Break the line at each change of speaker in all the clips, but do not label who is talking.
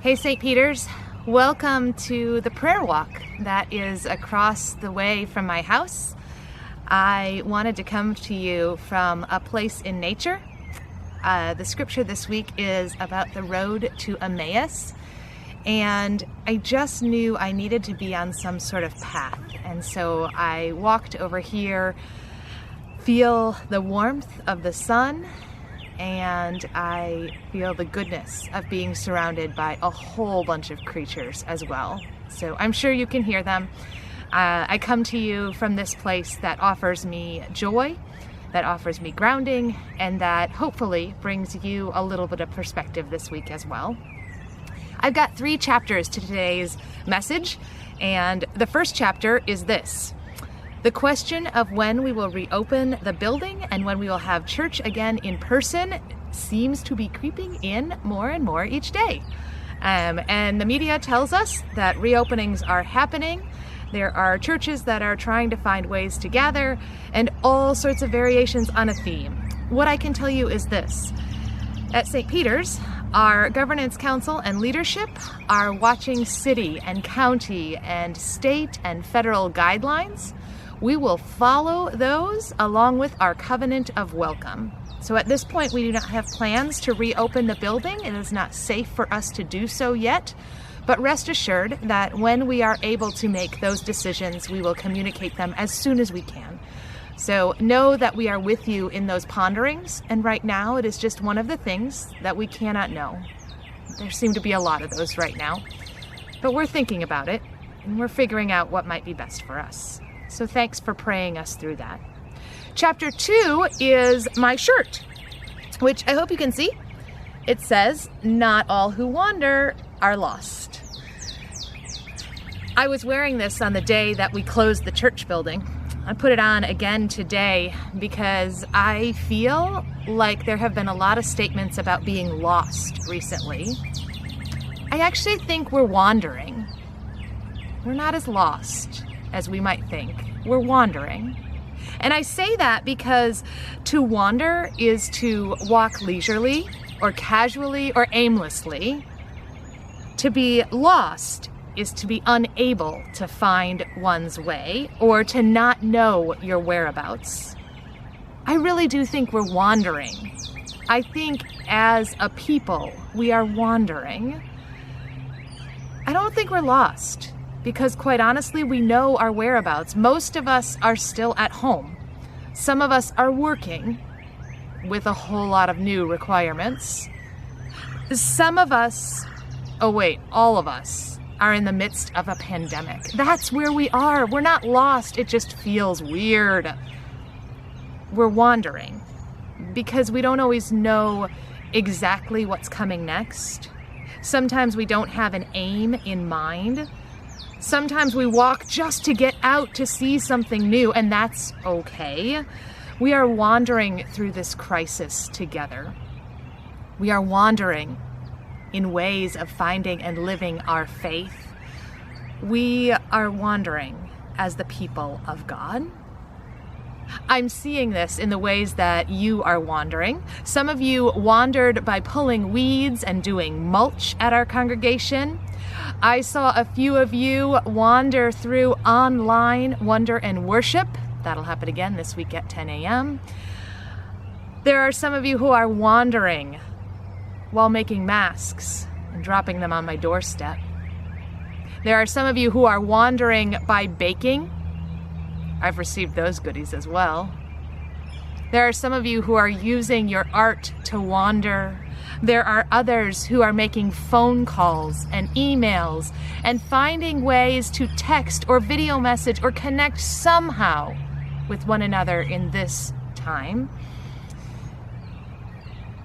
Hey, St. Peter's. Welcome to the prayer walk that is across the way from my house. I wanted to come to you from a place in nature. The scripture this week is about the road to Emmaus, and I just knew I needed to be on some sort of path. And so I walked over here, feel the warmth of the sun, and I feel the goodness of being surrounded by a whole bunch of creatures as well. So I'm sure you can hear them. I come to you from this place that offers me joy, that offers me grounding, and that hopefully brings you a little bit of perspective this week as well. I've got 3 chapters to today's message, and the first chapter is this: the question of when we will reopen the building and when we will have church again in person seems to be creeping in more and more each day. And the media tells us that reopenings are happening. There are churches that are trying to find ways to gather and all sorts of variations on a theme. What I can tell you is this: at St. Peter's, our governance council and leadership are watching city and county and state and federal guidelines. We will follow those along with our covenant of welcome. So at this point, we do not have plans to reopen the building. It is not safe for us to do so yet. But rest assured that when we are able to make those decisions, we will communicate them as soon as we can. So know that we are with you in those ponderings. And right now, it is just one of the things that we cannot know. There seem to be a lot of those right now. But we're thinking about it, and we're figuring out what might be best for us. So thanks for praying us through that. Chapter 2 is my shirt, which I hope you can see. It says, "Not all who wander are lost." I was wearing this on the day that we closed the church building. I put it on again today because I feel like there have been a lot of statements about being lost recently. I actually think we're wandering. We're not as lost as we might think. We're wandering. And I say that because to wander is to walk leisurely or casually or aimlessly. To be lost is to be unable to find one's way or to not know your whereabouts. I really do think we're wandering. I think as a people, we are wandering. I don't think we're lost, because quite honestly, we know our whereabouts. Most of us are still at home. Some of us are working with a whole lot of new requirements. Some of us, all of us are in the midst of a pandemic. That's where we are. We're not lost. It just feels weird. We're wandering because we don't always know exactly what's coming next. Sometimes we don't have an aim in mind. Sometimes we walk just to get out to see something new, and that's okay. We are wandering through this crisis together. We are wandering in ways of finding and living our faith. We are wandering as the people of God. I'm seeing this in the ways that you are wandering. Some of you wandered by pulling weeds and doing mulch at our congregation. I saw a few of you wander through online wonder and worship. That'll happen again this week at 10 a.m. There are some of you who are wandering while making masks and dropping them on my doorstep. There are some of you who are wandering by baking. I've received those goodies as well. There are some of you who are using your art to wander. There are others who are making phone calls and emails and finding ways to text or video message or connect somehow with one another in this time.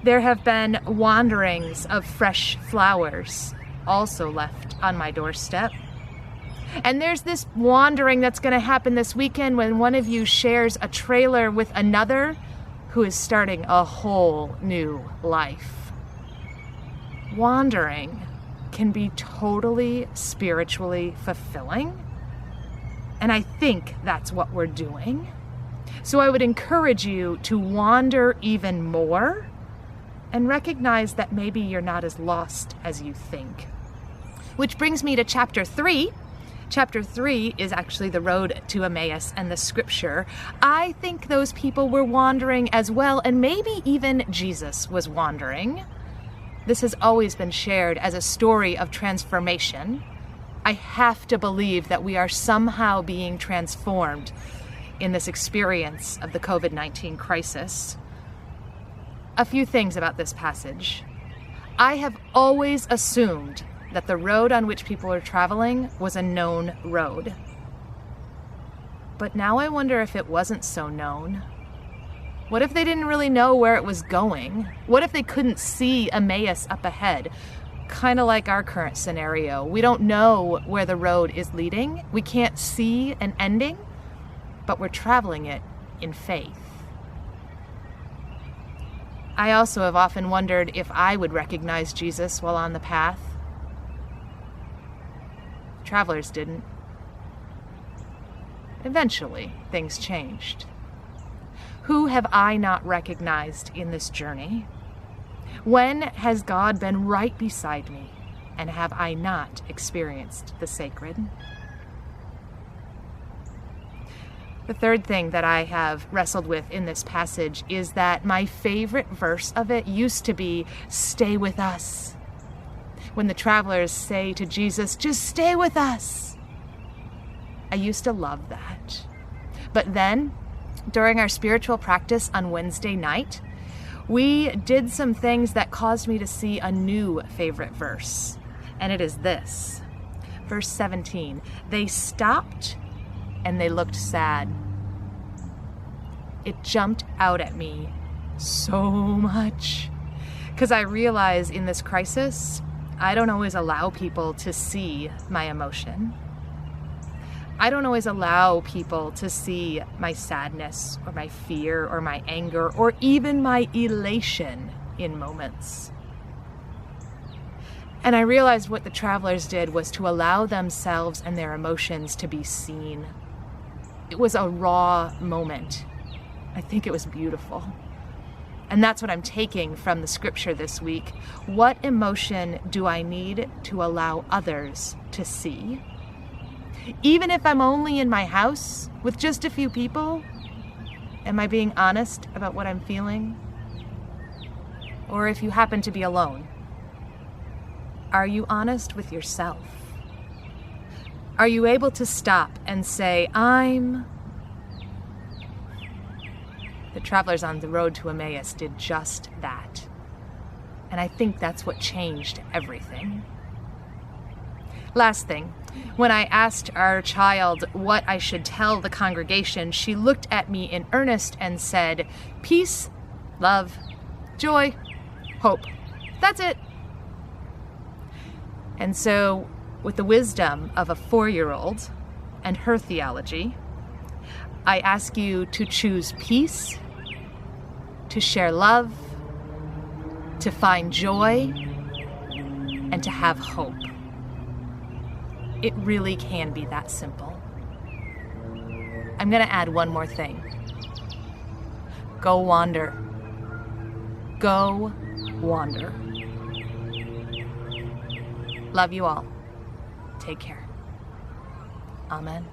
There have been wanderings of fresh flowers also left on my doorstep. And there's this wandering that's going to happen this weekend when one of you shares a trailer with another who is starting a whole new life. Wandering can be totally spiritually fulfilling. And I think that's what we're doing. So I would encourage you to wander even more and recognize that maybe you're not as lost as you think. Which brings me to chapter 3. Chapter 3 is actually the road to Emmaus and the scripture. I think those people were wandering as well, and maybe even Jesus was wandering. This has always been shared as a story of transformation. I have to believe that we are somehow being transformed in this experience of the COVID-19 crisis. A few things about this passage. I have always assumed that the road on which people are traveling was a known road. But now I wonder if it wasn't so known. What if they didn't really know where it was going? What if they couldn't see Emmaus up ahead? Kind of like our current scenario. We don't know where the road is leading. We can't see an ending, but we're traveling it in faith. I also have often wondered if I would recognize Jesus while on the path. Travelers didn't. Eventually, things changed. Who have I not recognized in this journey? When has God been right beside me, and have I not experienced the sacred? The third thing that I have wrestled with in this passage is that my favorite verse of it used to be, "Stay with us." When the travelers say to Jesus, "Just stay with us." I used to love that. But then, during our spiritual practice on Wednesday night, we did some things that caused me to see a new favorite verse. And it is this. Verse 17, "They stopped and they looked sad." It jumped out at me so much because I realize in this crisis, I don't always allow people to see my emotion. I don't always allow people to see my sadness or my fear or my anger or even my elation in moments. And I realized what the travelers did was to allow themselves and their emotions to be seen. It was a raw moment. I think it was beautiful. And that's what I'm taking from the scripture this week. What emotion do I need to allow others to see? Even if I'm only in my house with just a few people, am I being honest about what I'm feeling? Or if you happen to be alone, are you honest with yourself? Are you able to stop and say, The travelers on the road to Emmaus did just that. And I think that's what changed everything. Last thing, when I asked our child what I should tell the congregation, she looked at me in earnest and said, "Peace, love, joy, hope. That's it." And so, with the wisdom of a 4-year-old and her theology, I ask you to choose peace, to share love, to find joy, and to have hope. It really can be that simple. I'm going to add one more thing. Go wander. Go wander. Love you all. Take care. Amen.